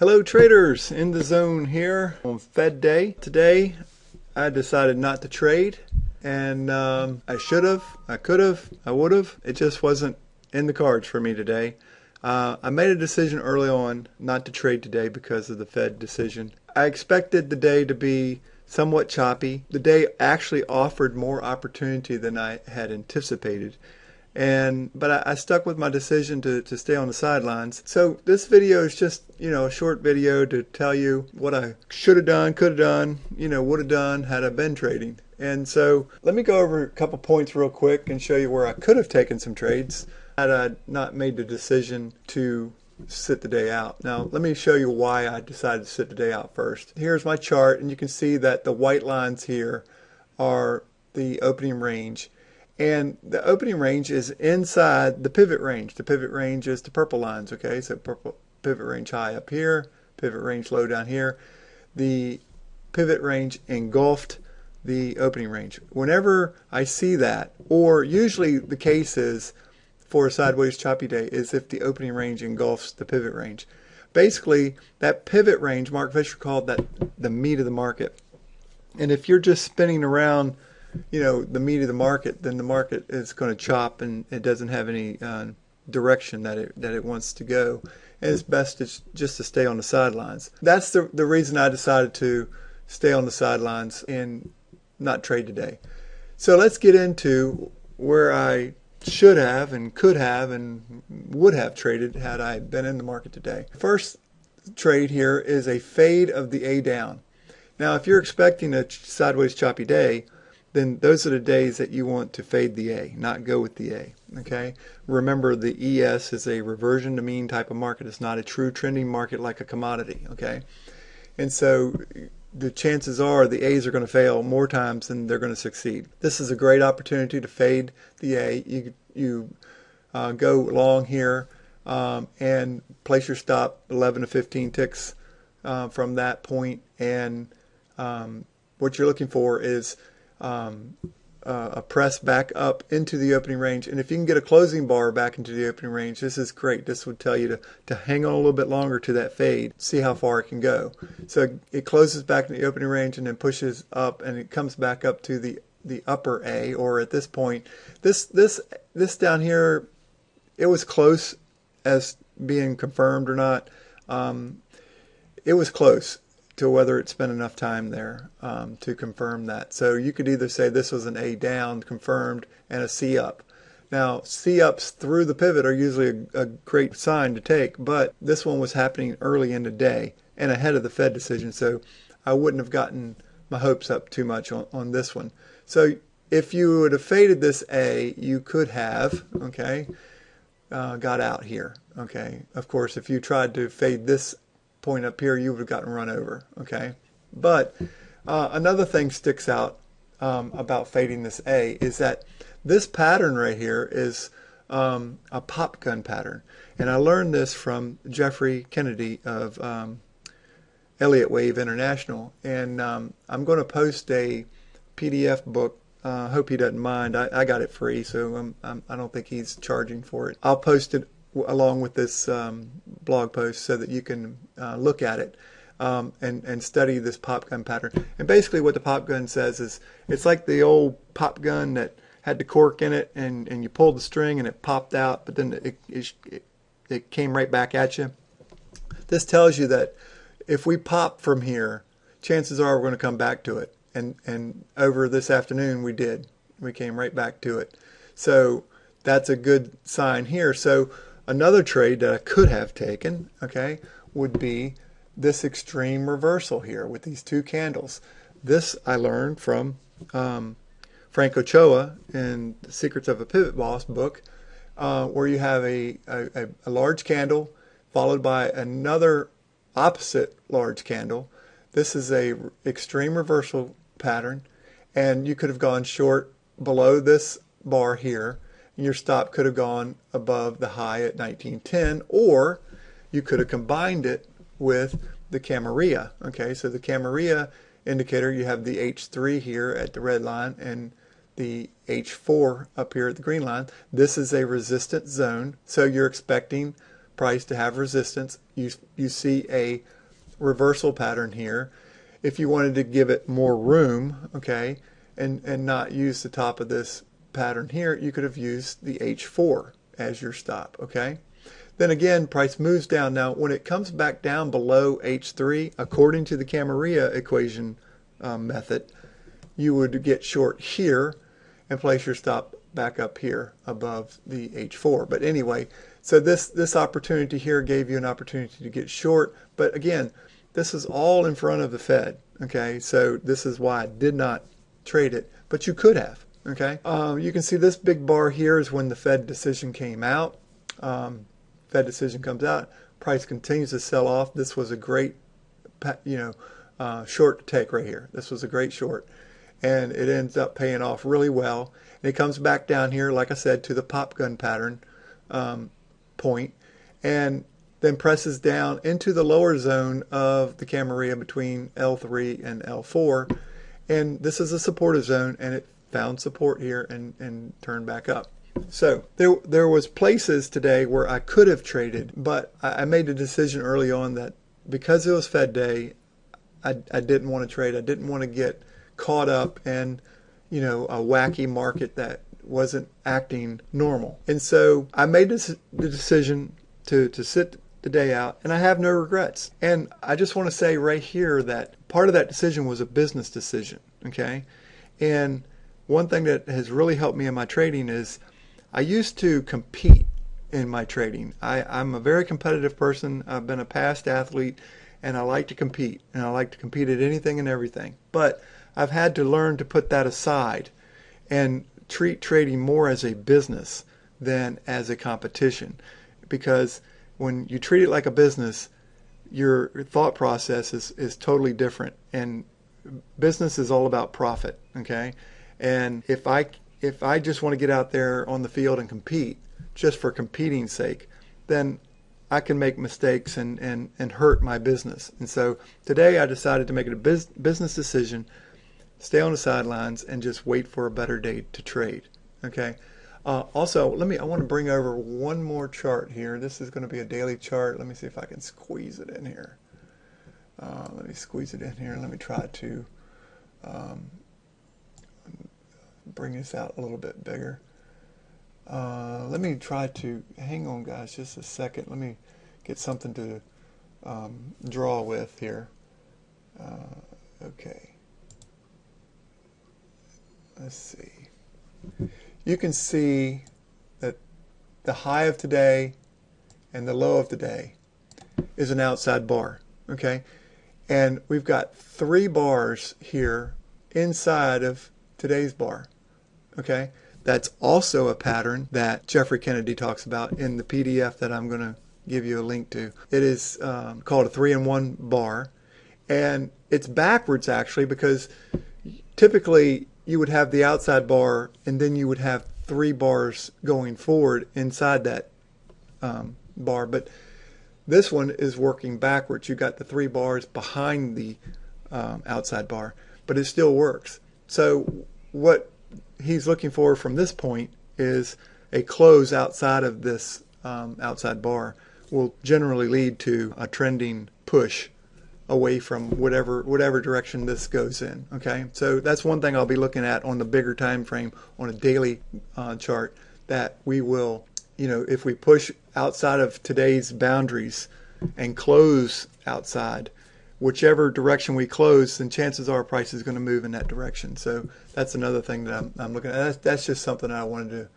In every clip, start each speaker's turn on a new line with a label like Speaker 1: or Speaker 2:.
Speaker 1: Hello traders, in the zone here on Fed Day. Today I decided not to trade, and I should have, I could have, I would have. It just wasn't in the cards for me today. I made a decision early on not to trade today because of the Fed decision. I expected the day to be somewhat choppy. The day actually offered more opportunity than I had anticipated. But I stuck with my decision to stay on the sidelines. So this video is just, a short video to tell you what I should have done, could have done, would have done had I been trading. And so let me go over a couple points real quick and show you where I could have taken some trades had I not made the decision to sit the day out. Now let me show you why I decided to sit the day out first. Here's my chart, and you can see that the white lines here are the opening range. And the opening range is inside the pivot range. The pivot range is the purple lines, okay? So pivot range high up here, pivot range low down here. The pivot range engulfed the opening range. Whenever I see that, or usually the case is for a sideways choppy day, is if the opening range engulfs the pivot range. Basically, that pivot range, Mark Fisher called that the meat of the market. And if you're just spinning around the meat of the market, then the market is going to chop and it doesn't have any direction that it wants to go. And it's best just to stay on the sidelines. That's the reason I decided to stay on the sidelines and not trade today. So let's get into where I should have and could have and would have traded had I been in the market today. First trade here is a fade of the A down. Now if you're expecting a sideways choppy day, then those are the days that you want to fade the A, not go with the A. Okay. Remember, the ES is a reversion to mean type of market. It's not a true trending market like a commodity. Okay. And so the chances are the A's are going to fail more times than they're going to succeed. This is a great opportunity to fade the A. You go long here and place your stop 11 to 15 ticks from that point. And what you're looking for is a press back up into the opening range, and if you can get a closing bar back into the opening range, this is great. This would tell you to hang on a little bit longer to that fade, see how far it can go. So it closes back in the opening range and then pushes up, and it comes back up to the upper A, or at this point, this down here, it was close as being confirmed or not. It was close to whether it spent enough time there to confirm that. So you could either say this was an A down confirmed and a C up. Now C ups through the pivot are usually a great sign to take, but this one was happening early in the day and ahead of the Fed decision, so I wouldn't have gotten my hopes up too much on this one. So if you would have faded this A, you could have, okay, got out here. Okay, of course if you tried to fade this point up here, you would have gotten run over. Okay, but another thing sticks out about fading this A is that this pattern right here is a pop gun pattern, and I learned this from Jeffrey Kennedy of Elliott Wave International, and I'm going to post a PDF book. Hope he doesn't mind. I got it free, so I don't think he's charging for it. I'll post it along with this blog post so that you can look at it and study this pop gun pattern. And basically what the pop gun says is it's like the old pop gun that had the cork in it, and you pulled the string and it popped out, but then it came right back at you. This tells you that if we pop from here, chances are we're going to come back to it. And over this afternoon we did. We came right back to it. So that's a good sign here. So another trade that I could have taken, okay, would be this extreme reversal here with these two candles. This I learned from Frank Ochoa in The Secrets of a Pivot Boss book, where you have a large candle followed by another opposite large candle. This is a extreme reversal pattern, and you could have gone short below this bar here. Your stop could have gone above the high at 1910, or you could have combined it with the Camarilla. Okay, so the Camarilla indicator, you have the H3 here at the red line and the H4 up here at the green line. This is a resistance zone, so you're expecting price to have resistance. You see a reversal pattern here. If you wanted to give it more room, okay, and not use the top of this pattern here, you could have used the H4 as your stop, okay? Then again, price moves down. Now, when it comes back down below H3, according to the Camarilla equation method, you would get short here and place your stop back up here above the H4. But anyway, so this opportunity here gave you an opportunity to get short. But again, this is all in front of the Fed, okay? So this is why I did not trade it, but you could have, okay? You can see this big bar here is when the Fed decision came out. Fed decision comes out, price continues to sell off. This was a great, short to take right here. This was a great short, and it ends up paying off really well. And it comes back down here, like I said, to the pop gun pattern point, and then presses down into the lower zone of the Camarilla between L3 and L4. And this is a supportive zone, and it found support here and turned back up. So there was places today where I could have traded, but I made a decision early on that because it was Fed day, I didn't want to trade. I didn't want to get caught up in, a wacky market that wasn't acting normal. And so I made the decision to sit the day out, and I have no regrets. And I just want to say right here that part of that decision was a business decision, okay? And one thing that has really helped me in my trading is I used to compete in my trading. I'm a very competitive person. I've been a past athlete, and I like to compete. And I like to compete at anything and everything. But I've had to learn to put that aside and treat trading more as a business than as a competition. Because when you treat it like a business, your thought process is totally different. And business is all about profit, okay? And if I just want to get out there on the field and compete just for competing's sake, then I can make mistakes and hurt my business. And so today I decided to make it a business decision, stay on the sidelines, and just wait for a better day to trade. Okay. Also, I want to bring over one more chart here. This is going to be a daily chart. Let me see if I can squeeze it in here. Let me squeeze it in here. Let me try to bring this out a little bit bigger. Let me try to, hang on guys just a second. Let me get something to draw with here. Okay. Let's see. You can see that the high of today and the low of today is an outside bar. Okay. And we've got 3 bars here inside of today's bar. Okay, that's also a pattern that Jeffrey Kennedy talks about in the PDF that I'm going to give you a link to. It is called a 3-in-1 bar, and it's backwards actually, because typically you would have the outside bar and then you would have 3 bars going forward inside that bar, but this one is working backwards. You got the 3 bars behind the outside bar, but it still works. So what he's looking for from this point is a close outside of this outside bar will generally lead to a trending push away from whatever direction this goes in. Okay, so that's one thing I'll be looking at on the bigger time frame on a daily chart, that we will, if we push outside of today's boundaries and close outside, whichever direction we close, then chances are price is going to move in that direction. So that's another thing that I'm looking at. That's just something I wanted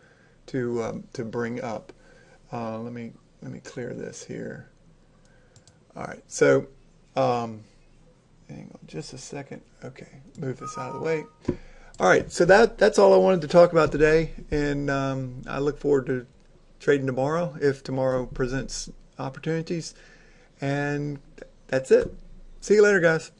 Speaker 1: to bring up. Let me clear this here. All right. So hang on just a second. Okay, move this out of the way. All right. So that's all I wanted to talk about today, and I look forward to trading tomorrow if tomorrow presents opportunities. And that's it. See you later, guys.